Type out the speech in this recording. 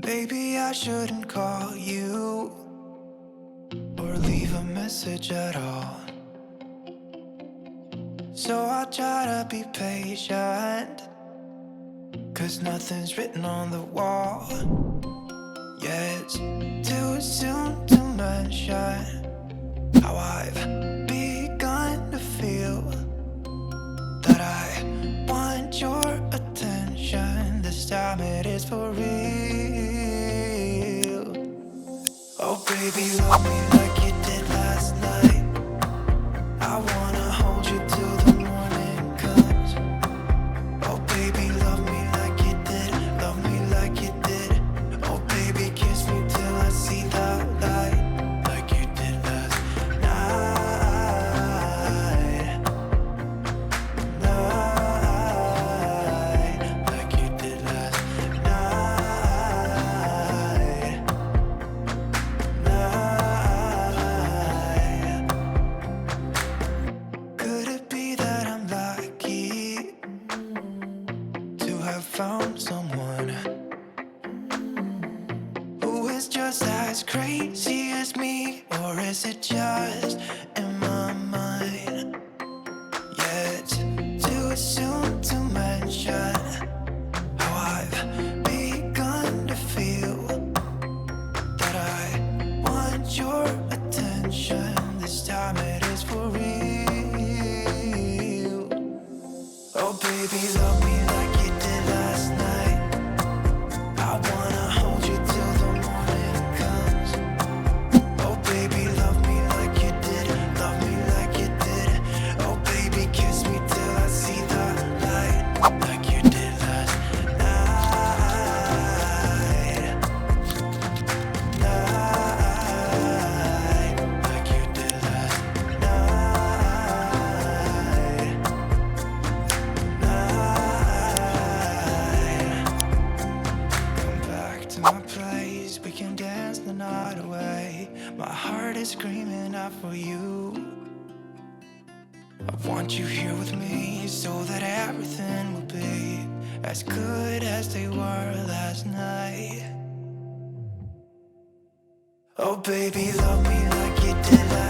Maybe I shouldn't call you or leave a message at all. So I'll try to be patient, 'cause nothing's written on the wall. Yeah, it's too soon to mention how I've begun to feel that I want your attention. This time it is for real. Oh baby, love me like you did last night. I wanna hold you till the morning comes. Oh baby, love me like you did. Love me like you did. Oh baby, kiss me till I see the light, like you did last night. Like you did last night. Could it be that I'm lucky to have found someone who is just as crazy as me? Or is it just in my mind? Yeah, it's too soon to mention how I've begun to feel that I want your attention. This time it is for real. Oh baby, love me like you did last night. I wanna hold you till the morning comes. Oh baby, love me like you did. Love me like you did. Oh baby, kiss me till I see the light, like you did last night. Like you did last night. Come back to my place, we can dance the night away. My heart is screaming out for you. I want you here with me so that everything will be as good as they were last night. Oh baby, love me like you did last